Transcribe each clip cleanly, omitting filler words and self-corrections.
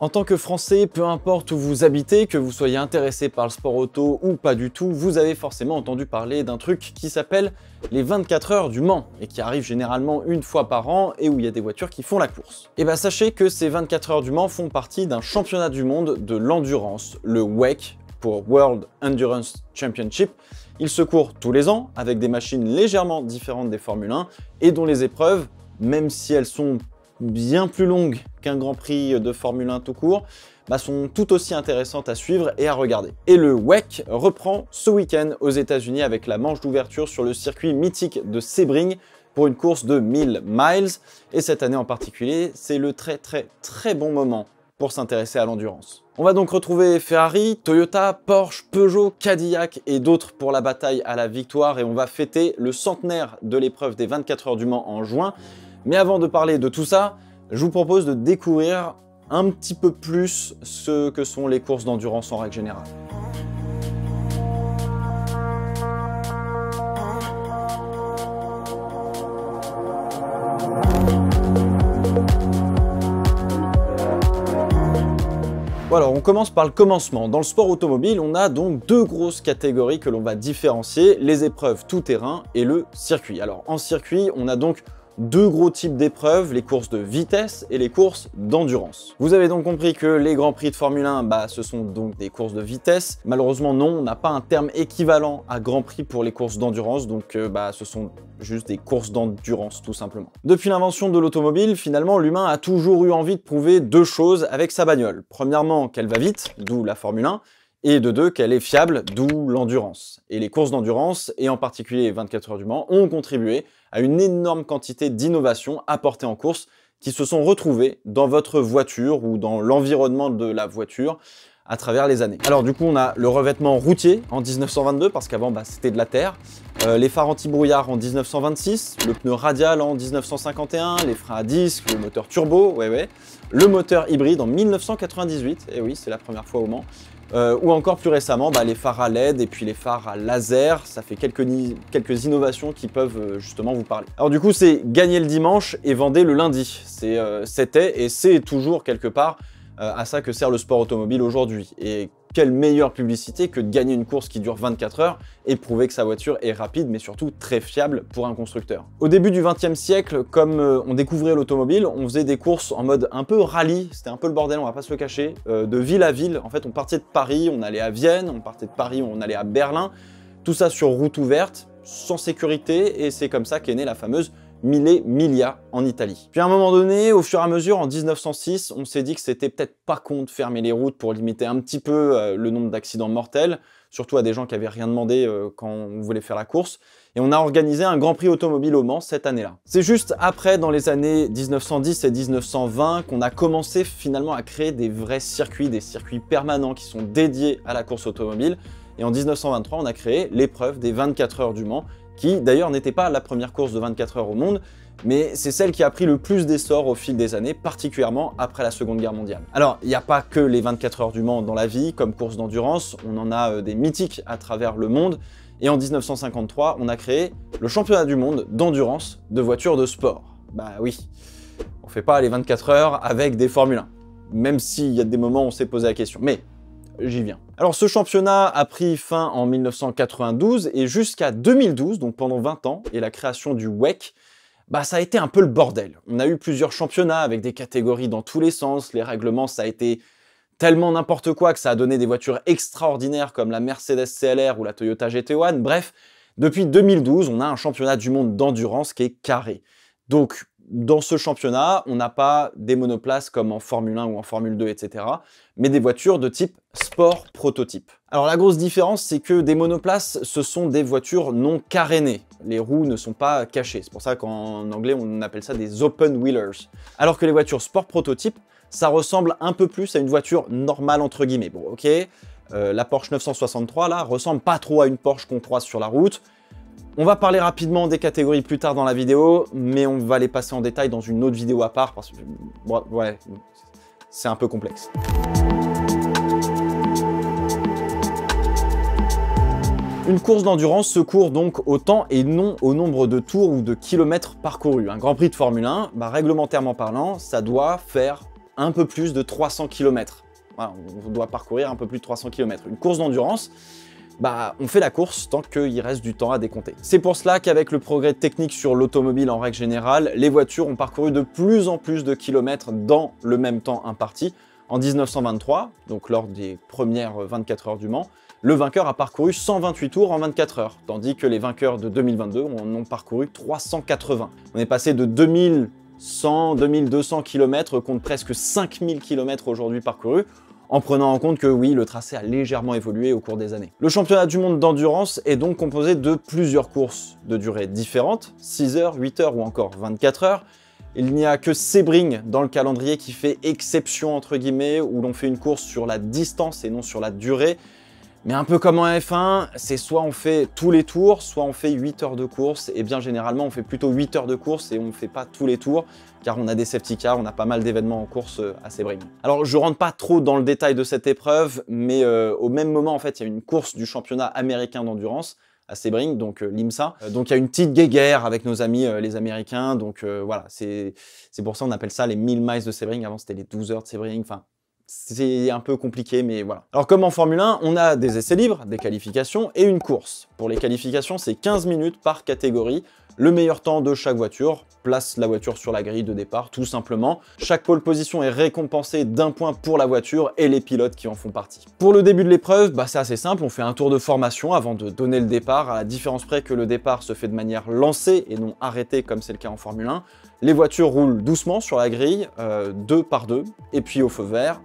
En tant que Français, peu importe où vous habitez, que vous soyez intéressé par le sport auto ou pas du tout, vous avez forcément entendu parler d'un truc qui s'appelle les 24 heures du Mans et qui arrive généralement une fois par an et où il y a des voitures qui font la course. Et bah sachez que ces 24 heures du Mans font partie d'un championnat du monde de l'endurance, le WEC pour World Endurance Championship. Il se court tous les ans avec des machines légèrement différentes des Formule 1 et dont les épreuves, même si elles sont bien plus longues qu'un Grand Prix de Formule 1 tout court, sont tout aussi intéressantes à suivre et à regarder. Et le WEC reprend ce week-end aux États-Unis avec la manche d'ouverture sur le circuit mythique de Sebring pour une course de 1000 miles. Et cette année en particulier, c'est le très bon moment pour s'intéresser à l'endurance. On va donc retrouver Ferrari, Toyota, Porsche, Peugeot, Cadillac et d'autres pour la bataille à la victoire et on va fêter le centenaire de l'épreuve des 24 heures du Mans en juin. Mais avant de parler de tout ça, je vous propose de découvrir un petit peu plus ce que sont les courses d'endurance en règle générale. Bon alors on commence par le commencement. Dans le sport automobile, on a donc deux grosses catégories que l'on va différencier, les épreuves tout-terrain et le circuit. Alors en circuit, on a donc deux gros types d'épreuves, les courses de vitesse et les courses d'endurance. Vous avez donc compris que les Grands Prix de Formule 1, ce sont donc des courses de vitesse. Malheureusement non, on n'a pas un terme équivalent à Grand Prix pour les courses d'endurance, donc ce sont juste des courses d'endurance tout simplement. Depuis l'invention de l'automobile, finalement, l'humain a toujours eu envie de prouver deux choses avec sa bagnole. Premièrement, qu'elle va vite, d'où la Formule 1, et de deux, qu'elle est fiable, d'où l'endurance. Et les courses d'endurance, et en particulier les 24 heures du Mans, ont contribué à une énorme quantité d'innovations apportées en course qui se sont retrouvées dans votre voiture ou dans l'environnement de la voiture à travers les années. Alors du coup, on a le revêtement routier en 1922, parce qu'avant c'était de la terre, les phares anti-brouillard en 1926, le pneu radial en 1951, les freins à disque, le moteur turbo, le moteur hybride en 1998, et oui, c'est la première fois au Mans, ou encore plus récemment les phares à LED et puis les phares à laser. Ça fait quelques innovations qui peuvent justement vous parler. Alors du coup, c'est gagner le dimanche et vendre le lundi. C'était et c'est toujours quelque part à ça que sert le sport automobile aujourd'hui. Et quelle meilleure publicité que de gagner une course qui dure 24 heures et prouver que sa voiture est rapide mais surtout très fiable pour un constructeur. Au début du XXe siècle, comme on découvrait l'automobile, on faisait des courses en mode un peu rallye, c'était un peu le bordel, on va pas se le cacher, de ville à ville. En fait, on partait de Paris, on allait à Vienne, on partait de Paris, on allait à Berlin, tout ça sur route ouverte, sans sécurité, et c'est comme ça qu'est née la fameuse Mille Miglia en Italie. Puis à un moment donné, au fur et à mesure, en 1906, on s'est dit que c'était peut-être pas con de fermer les routes pour limiter un petit peu le nombre d'accidents mortels, surtout à des gens qui avaient rien demandé quand on voulait faire la course. Et on a organisé un Grand Prix automobile au Mans cette année-là. C'est juste après, dans les années 1910 et 1920, qu'on a commencé finalement à créer des vrais circuits, des circuits permanents qui sont dédiés à la course automobile. Et en 1923, on a créé l'épreuve des 24 heures du Mans, qui d'ailleurs n'était pas la première course de 24 heures au monde, mais c'est celle qui a pris le plus d'essor au fil des années, particulièrement après la Seconde Guerre mondiale. Alors, il n'y a pas que les 24 heures du Mans dans la vie, comme course d'endurance, on en a des mythiques à travers le monde, et en 1953, on a créé le championnat du monde d'endurance de voitures de sport. Bah oui, on fait pas les 24 heures avec des Formule 1, même s'il y a des moments où on s'est posé la question, mais j'y viens. Alors ce championnat a pris fin en 1992 et jusqu'à 2012, donc pendant 20 ans, et la création du WEC, ça a été un peu le bordel. On a eu plusieurs championnats avec des catégories dans tous les sens, les règlements ça a été tellement n'importe quoi que ça a donné des voitures extraordinaires comme la Mercedes CLR ou la Toyota GT1, bref, depuis 2012, on a un championnat du monde d'endurance qui est carré. Donc dans ce championnat, on n'a pas des monoplaces comme en Formule 1 ou en Formule 2, etc., mais des voitures de type sport prototype. Alors la grosse différence, c'est que des monoplaces, ce sont des voitures non carénées. Les roues ne sont pas cachées. C'est pour ça qu'en anglais, on appelle ça des open wheelers. Alors que les voitures sport prototype, ça ressemble un peu plus à une voiture normale, entre guillemets. Bon, ok, la Porsche 963, là, ressemble pas trop à une Porsche qu'on croise sur la route. On va parler rapidement des catégories plus tard dans la vidéo, mais on va les passer en détail dans une autre vidéo à part, parce que, ouais, c'est un peu complexe. Une course d'endurance se court donc au temps et non au nombre de tours ou de kilomètres parcourus. Un Grand Prix de Formule 1, réglementairement parlant, ça doit faire un peu plus de 300 km. Voilà, on doit parcourir un peu plus de 300 km. Une course d'endurance, bah, on fait la course tant qu'il reste du temps à décompter. C'est pour cela qu'avec le progrès technique sur l'automobile en règle générale, les voitures ont parcouru de plus en plus de kilomètres dans le même temps imparti. En 1923, donc lors des premières 24 heures du Mans, le vainqueur a parcouru 128 tours en 24 heures, tandis que les vainqueurs de 2022 en ont parcouru 380. On est passé de 2100, 2200 km contre presque 5000 km aujourd'hui parcourus, en prenant en compte que oui, le tracé a légèrement évolué au cours des années. Le championnat du monde d'endurance est donc composé de plusieurs courses de durée différentes, 6 heures, 8 heures ou encore 24 heures. Il n'y a que Sebring dans le calendrier qui fait exception entre guillemets, où l'on fait une course sur la distance et non sur la durée. Mais un peu comme en F1, c'est soit on fait tous les tours, soit on fait 8 heures de course, et bien généralement on fait plutôt 8 heures de course et on ne fait pas tous les tours, car on a des safety cars, on a pas mal d'événements en course à Sebring. Alors je rentre pas trop dans le détail de cette épreuve, mais au même moment en fait il y a une course du championnat américain d'endurance, à Sebring, donc l'IMSA. Donc il y a une petite guéguerre avec nos amis les Américains, donc voilà, c'est pour ça qu'on appelle ça les 1000 miles de Sebring, avant c'était les 12 heures de Sebring, enfin c'est un peu compliqué, mais voilà. Alors comme en Formule 1, on a des essais libres, des qualifications et une course. Pour les qualifications, c'est 15 minutes par catégorie. Le meilleur temps de chaque voiture place la voiture sur la grille de départ, tout simplement. Chaque pole position est récompensée d'un point pour la voiture et les pilotes qui en font partie. Pour le début de l'épreuve, bah, c'est assez simple, on fait un tour de formation avant de donner le départ, à la différence près que le départ se fait de manière lancée et non arrêtée comme c'est le cas en Formule 1. Les voitures roulent doucement sur la grille, 2 par 2, et puis au feu vert,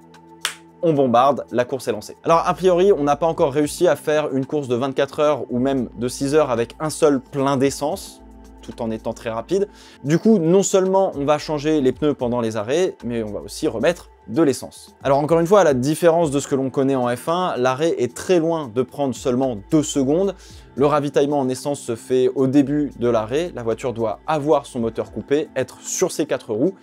on bombarde, la course est lancée. Alors a priori, on n'a pas encore réussi à faire une course de 24 heures ou même de 6 heures avec un seul plein d'essence, tout en étant très rapide. Du coup, non seulement on va changer les pneus pendant les arrêts, mais on va aussi remettre de l'essence. Alors encore une fois, à la différence de ce que l'on connaît en F1, l'arrêt est très loin de prendre seulement 2 secondes. Le ravitaillement en essence se fait au début de l'arrêt, la voiture doit avoir son moteur coupé, être sur ses 4 roues,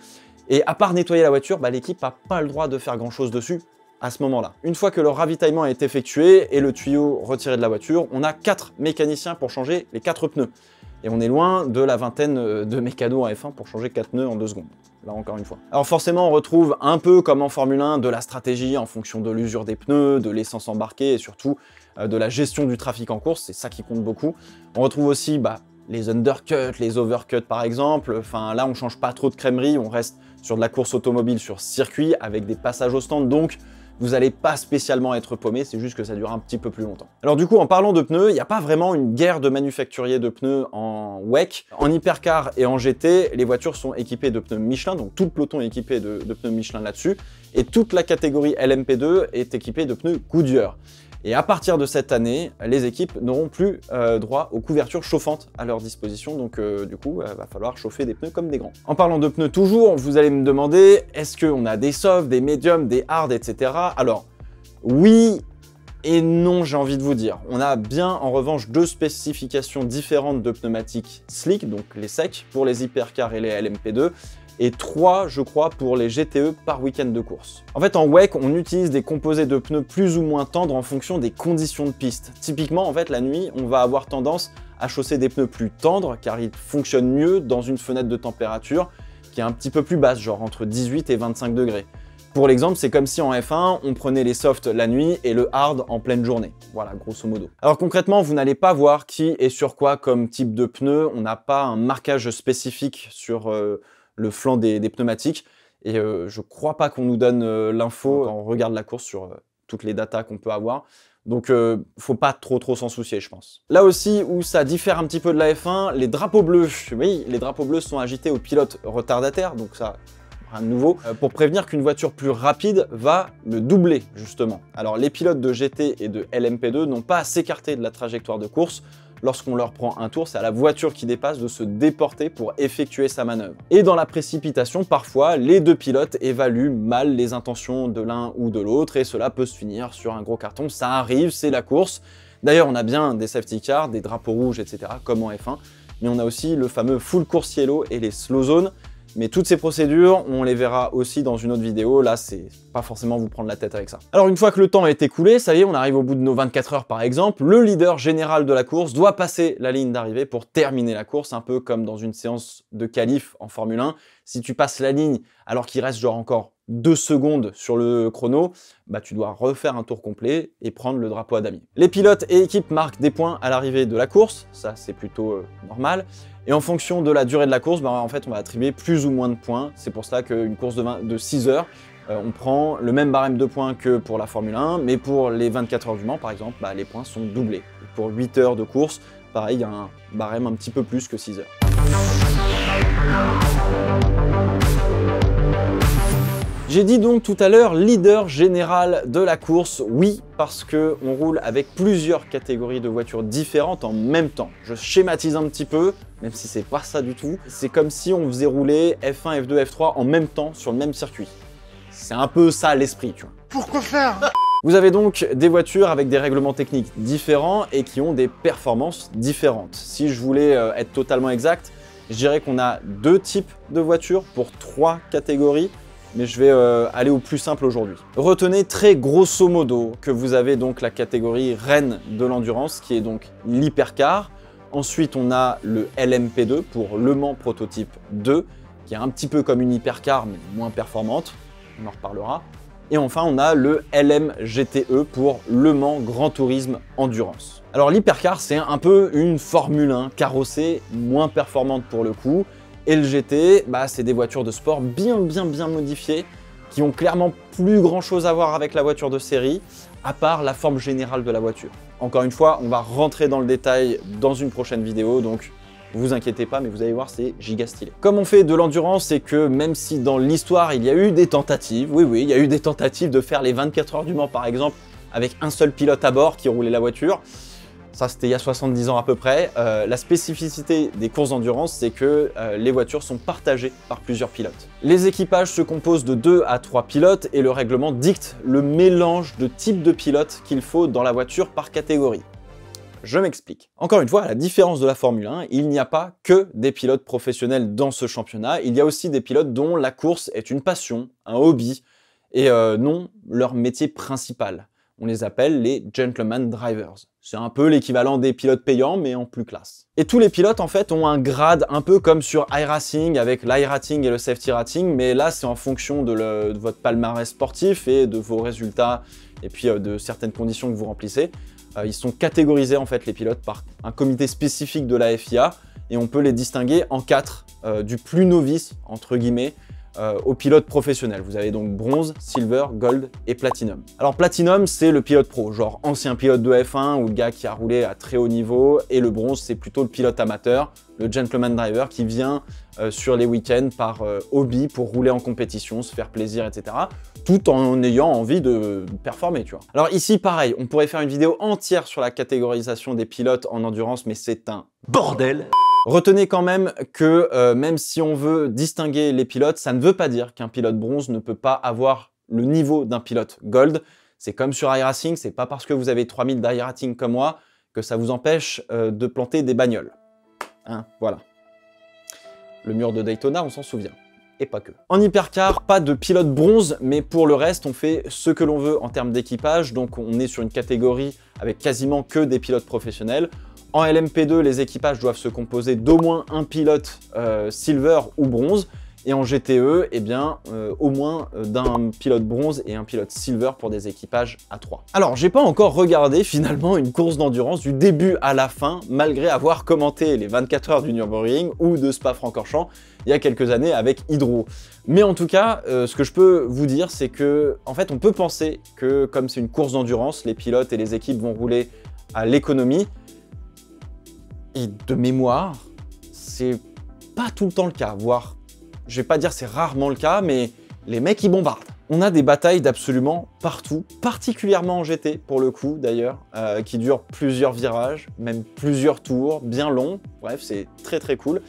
et à part nettoyer la voiture, bah, l'équipe n'a pas le droit de faire grand chose dessus à ce moment-là. Une fois que le ravitaillement est effectué et le tuyau retiré de la voiture, on a 4 mécaniciens pour changer les 4 pneus. Et on est loin de la vingtaine de mécanos en F1 pour changer 4 pneus en 2 secondes. Là encore une fois. Alors forcément, on retrouve un peu comme en Formule 1 de la stratégie en fonction de l'usure des pneus, de l'essence embarquée et surtout de la gestion du trafic en course, c'est ça qui compte beaucoup. On retrouve aussi les undercuts, les overcuts par exemple. Enfin là, on change pas trop de crèmerie, on reste sur de la course automobile sur circuit avec des passages au stand, donc vous n'allez pas spécialement être paumé, c'est juste que ça dure un petit peu plus longtemps. Alors du coup, en parlant de pneus, il n'y a pas vraiment une guerre de manufacturiers de pneus en WEC. En hypercar et en GT, les voitures sont équipées de pneus Michelin, donc tout le peloton est équipé de pneus Michelin là-dessus, et toute la catégorie LMP2 est équipée de pneus Goodyear. Et à partir de cette année, les équipes n'auront plus droit aux couvertures chauffantes à leur disposition, donc du coup, va falloir chauffer des pneus comme des grands. En parlant de pneus toujours, vous allez me demander, est-ce qu'on a des softs, des médiums, des hard, etc. Alors, oui et non, j'ai envie de vous dire. On a bien, en revanche, 2 spécifications différentes de pneumatiques slick, donc les secs, pour les hypercars et les LMP2, et 3, je crois, pour les GTE par week-end de course. En fait, en WEC, on utilise des composés de pneus plus ou moins tendres en fonction des conditions de piste. Typiquement, en fait, la nuit, on va avoir tendance à chausser des pneus plus tendres, car ils fonctionnent mieux dans une fenêtre de température qui est un petit peu plus basse, genre entre 18 et 25 degrés. Pour l'exemple, c'est comme si en F1, on prenait les softs la nuit et le hard en pleine journée. Voilà, grosso modo. Alors concrètement, vous n'allez pas voir qui est sur quoi comme type de pneu. On n'a pas un marquage spécifique sur le flanc des pneumatiques. Et je crois pas qu'on nous donne l'info quand on regarde la course sur toutes les datas qu'on peut avoir. Donc faut pas trop s'en soucier, je pense. Là aussi où ça diffère un petit peu de la F1, les drapeaux bleus. Oui, les drapeaux bleus sont agités aux pilotes retardataires, donc ça, rien de nouveau, pour prévenir qu'une voiture plus rapide va le doubler, justement. Alors les pilotes de GT et de LMP2 n'ont pas à s'écarter de la trajectoire de course. Lorsqu'on leur prend un tour, c'est à la voiture qui dépasse de se déporter pour effectuer sa manœuvre. Et dans la précipitation, parfois, les 2 pilotes évaluent mal les intentions de l'un ou de l'autre et cela peut se finir sur un gros carton. Ça arrive, c'est la course. D'ailleurs, on a bien des safety cars, des drapeaux rouges, etc., comme en F1, mais on a aussi le fameux full course yellow et les slow zones. Mais toutes ces procédures, on les verra aussi dans une autre vidéo. Là, c'est pas forcément vous prendre la tête avec ça. Alors, une fois que le temps est écoulé, ça y est, on arrive au bout de nos 24 heures par exemple. Le leader général de la course doit passer la ligne d'arrivée pour terminer la course, un peu comme dans une séance de qualif en Formule 1. Si tu passes la ligne alors qu'il reste genre encore 2 secondes sur le chrono, bah tu dois refaire un tour complet et prendre le drapeau à damier. Les pilotes et équipes marquent des points à l'arrivée de la course, ça c'est plutôt normal. Et en fonction de la durée de la course, bah, en fait on va attribuer plus ou moins de points. C'est pour cela qu'une course de 6 heures, on prend le même barème de points que pour la Formule 1, mais pour les 24 heures du Mans par exemple, bah, les points sont doublés. Et pour 8 heures de course, pareil, il y a un barème un petit peu plus que 6 heures. J'ai dit donc tout à l'heure leader général de la course, oui, parce qu'on roule avec plusieurs catégories de voitures différentes en même temps. Je schématise un petit peu, même si c'est pas ça du tout. C'est comme si on faisait rouler F1, F2, F3 en même temps sur le même circuit. C'est un peu ça l'esprit, tu vois. Pourquoi faire? Vous avez donc des voitures avec des règlements techniques différents et qui ont des performances différentes. Si je voulais être totalement exact, je dirais qu'on a 2 types de voitures pour 3 catégories. Mais je vais aller au plus simple aujourd'hui. Retenez très grosso modo que vous avez donc la catégorie reine de l'endurance qui est donc l'hypercar. Ensuite, on a le LMP2 pour Le Mans Prototype 2 qui est un petit peu comme une hypercar mais moins performante. On en reparlera. Et enfin, on a le LMGTE pour Le Mans Grand Tourisme Endurance. Alors l'hypercar, c'est un peu une Formule 1 carrossée, moins performante pour le coup. Et le GT, bah, c'est des voitures de sport bien modifiées qui ont clairement plus grand chose à voir avec la voiture de série, à part la forme générale de la voiture. Encore une fois, on va rentrer dans le détail dans une prochaine vidéo, donc vous inquiétez pas, mais vous allez voir, c'est giga stylé. Comme on fait de l'endurance, c'est que même si dans l'histoire il y a eu des tentatives, oui, il y a eu des tentatives de faire les 24 heures du Mans par exemple, avec un seul pilote à bord qui roulait la voiture. Ça, c'était il y a 70 ans à peu près. La spécificité des courses d'endurance, c'est que les voitures sont partagées par plusieurs pilotes. Les équipages se composent de 2 à 3 pilotes et le règlement dicte le mélange de types de pilotes qu'il faut dans la voiture par catégorie. Je m'explique. Encore une fois, à la différence de la Formule 1, il n'y a pas que des pilotes professionnels dans ce championnat. Il y a aussi des pilotes dont la course est une passion, un hobby, et non leur métier principal. On les appelle les gentleman drivers. C'est un peu l'équivalent des pilotes payants, mais en plus classe. Et tous les pilotes, en fait, ont un grade un peu comme sur iRacing, avec l'iRating et le safety rating, mais là, c'est en fonction de votre palmarès sportif et de vos résultats, et puis de certaines conditions que vous remplissez. Ils sont catégorisés, en fait, les pilotes, par un comité spécifique de la FIA, et on peut les distinguer en 4, du plus novice, entre guillemets, au pilote professionnel. Vous avez donc bronze, silver, gold et platinum. Alors platinum, c'est le pilote pro, genre ancien pilote de F1 ou le gars qui a roulé à très haut niveau, et le bronze, c'est plutôt le pilote amateur, le gentleman driver qui vient sur les week-ends par hobby pour rouler en compétition, se faire plaisir, etc. Tout en ayant envie de performer, tu vois. Alors ici, pareil, on pourrait faire une vidéo entière sur la catégorisation des pilotes en endurance, mais c'est un bordel. Retenez quand même que même si on veut distinguer les pilotes, ça ne veut pas dire qu'un pilote bronze ne peut pas avoir le niveau d'un pilote gold. C'est comme sur iRacing, c'est pas parce que vous avez 3000 d'iRating comme moi que ça vous empêche de planter des bagnoles. Hein, voilà. Le mur de Daytona, on s'en souvient. Et pas que. En hypercar, pas de pilote bronze, mais pour le reste, on fait ce que l'on veut en termes d'équipage. Donc on est sur une catégorie avec quasiment que des pilotes professionnels. En LMP2, les équipages doivent se composer d'au moins un pilote silver ou bronze. Et en GTE, eh bien, au moins d'un pilote bronze et un pilote silver pour des équipages à 3. Alors, j'ai pas encore regardé finalement une course d'endurance du début à la fin, malgré avoir commenté les 24 heures du Nürburgring ou de Spa-Francorchamps il y a quelques années avec Hydro. Mais en tout cas, ce que je peux vous dire, c'est que, en fait, on peut penser que comme c'est une course d'endurance, les pilotes et les équipes vont rouler à l'économie. Et de mémoire, c'est pas tout le temps le cas, voire, je vais pas dire c'est rarement le cas, mais les mecs ils bombardent. On a des batailles d'absolument partout, particulièrement en GT pour le coup d'ailleurs, qui durent plusieurs virages, même plusieurs tours, bien longs, bref c'est très cool.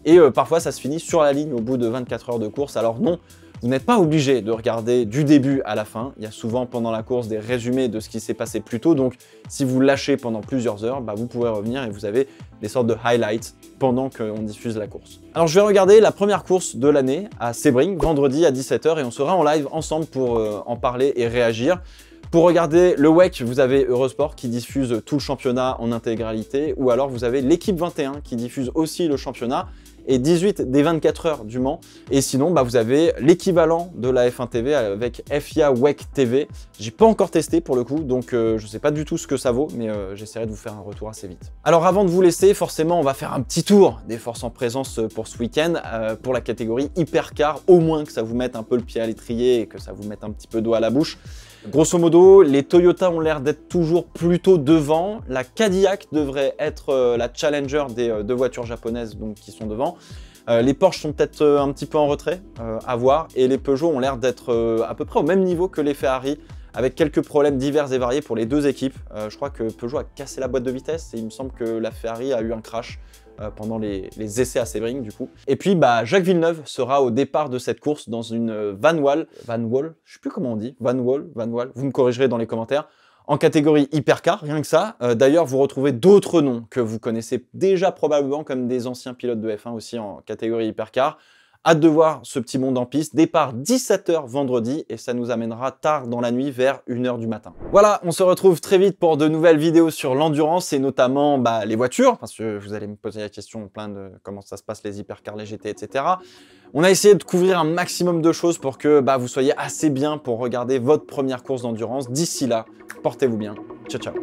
Et parfois ça se finit sur la ligne au bout de 24 heures de course, alors non, vous n'êtes pas obligé de regarder du début à la fin. Il y a souvent pendant la course des résumés de ce qui s'est passé plus tôt. Donc si vous lâchez pendant plusieurs heures, bah, vous pouvez revenir et vous avez des sortes de highlights pendant qu'on diffuse la course. Alors je vais regarder la première course de l'année à Sebring, vendredi à 17 h et on sera en live ensemble pour en parler et réagir. Pour regarder le WEC, vous avez Eurosport qui diffuse tout le championnat en intégralité, ou alors vous avez l'équipe 21 qui diffuse aussi le championnat. et 18 des 24 heures du Mans. Et sinon, bah, vous avez l'équivalent de la F1 TV avec FIA WEC TV. J'ai pas encore testé pour le coup, donc je sais pas du tout ce que ça vaut, mais j'essaierai de vous faire un retour assez vite. Alors avant de vous laisser, forcément, on va faire un petit tour des forces en présence pour ce week-end, pour la catégorie hypercar, au moins que ça vous mette un peu le pied à l'étrier et que ça vous mette un petit peu d'eau à la bouche. Grosso modo, les Toyota ont l'air d'être toujours plutôt devant. La Cadillac devrait être la challenger des deux voitures japonaises donc, qui sont devant. Les Porsche sont peut-être un petit peu en retrait, à voir. Et les Peugeot ont l'air d'être à peu près au même niveau que les Ferrari, avec quelques problèmes divers et variés pour les deux équipes. Je crois que Peugeot a cassé la boîte de vitesse et il me semble que la Ferrari a eu un crash pendant les essais à Sebring du coup. Et puis bah, Jacques Villeneuve sera au départ de cette course dans une Van Wall, je sais plus comment on dit, Van Wall, vous me corrigerez dans les commentaires, en catégorie hypercar, rien que ça. D'ailleurs, vous retrouvez d'autres noms que vous connaissez déjà probablement comme des anciens pilotes de F1 aussi en catégorie hypercar. Hâte de voir ce petit monde en piste. Départ 17 h vendredi et ça nous amènera tard dans la nuit vers 1 h du matin. Voilà, on se retrouve très vite pour de nouvelles vidéos sur l'endurance et notamment bah, les voitures, parce que vous allez me poser la question plein de comment ça se passe les hypercars, les GT, etc. On a essayé de couvrir un maximum de choses pour que bah, vous soyez assez bien pour regarder votre première course d'endurance. D'ici là, portez-vous bien. Ciao, ciao.